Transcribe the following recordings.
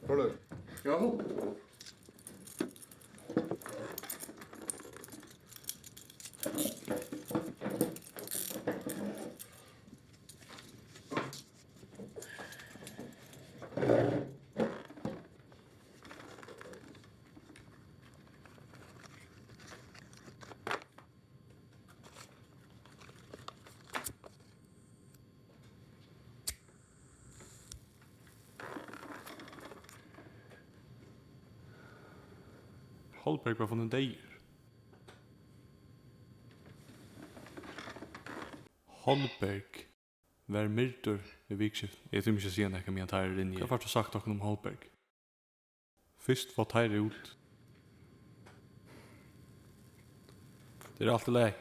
Hörru. Ja. Holberg var funnet deir. Holberg var myrdur i vikskift. Jeg tror ikke å si han ikke med tærer inn i. Hva har du sagt dere om Holberg? Først var tærer ut. Det alltid lei.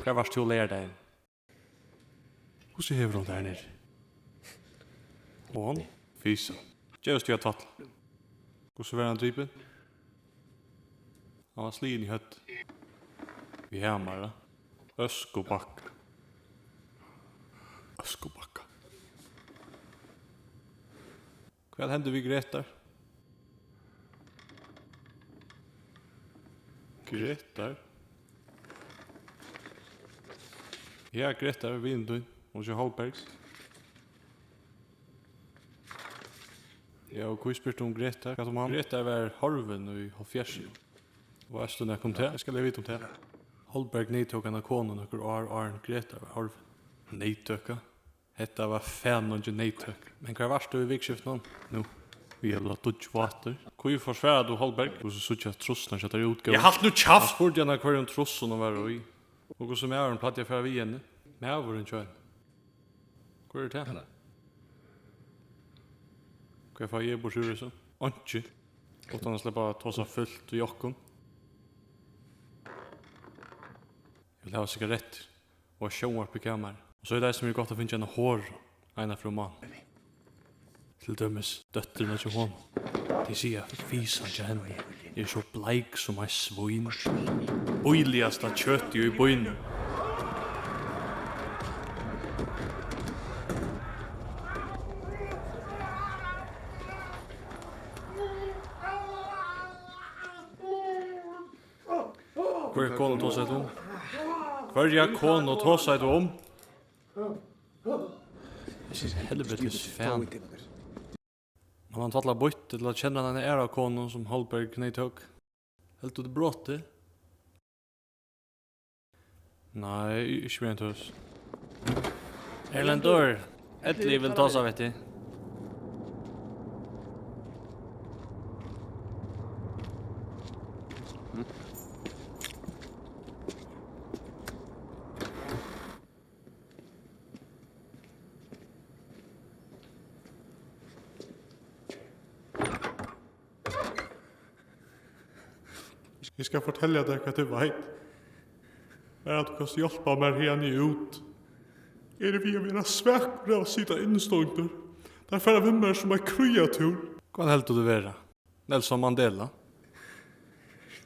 Hva var det til å lære deg? Hvordan hever hun der nere? Og han? Fysa. Gjøres du at vattla. Hvordan var han drypen? Han var slien i høtt. Vi hemmar da. Öskobacka. Öskobacka. Hva hände vi Gretar? Gretar? Ja, Gretar, Vindun, og så Holbergs. Ja, og hva spurte om Gretar? Hva som han? Gretar var harven i Halfjersen. Hva er stund jeg kom til? Jeg skal leve vidt om det. Holberg nedtog en av konen og Arn Gretar var harven. Nedtøka. Hetta var fan og ikke nedtøk. Men hva var det i vikskift nå? Nå, vi har latt dodge vater. Hva forsvarer du Holberg? Og så sutt jeg trussene ikke etter utgave. Jeg halt nu kjaft! Han spurte henne hver trussene var i. Og hva som er en platt jeg fra vi henne. Med av en kjøn. Hva det til? Hva får jeg bort ur så? Ikke. Utan å slippe ta seg fullt i jokken. Jeg vil ha sigaretter. Og sjånvarp i kamer. Og så er det som er godt å finne en hår. En fra mann. Til dømes døtterne til hon. De sier fisan til henne. Jeg er så bleik som ei svoin. Boiligasta kjøtt i boinen. Hva er konen tog seg om? Hva er konen tog seg om? Jeg synes helvetes fan. Man har tattla bort til å kjenne denne æra konen som Holberg knætøk. Helt du det brått det? Nei, ikke mer enn tøs. Erlendur, Edli vil ta seg, vet du. Jeg skal fortelle deg hva du vet. Er at du kan hjelpe meg henne ut. Er det vi å være svekker av å sitte innestående? Derfor er vi mer som en kreatur. Hva helst du være? Nelson Mandela?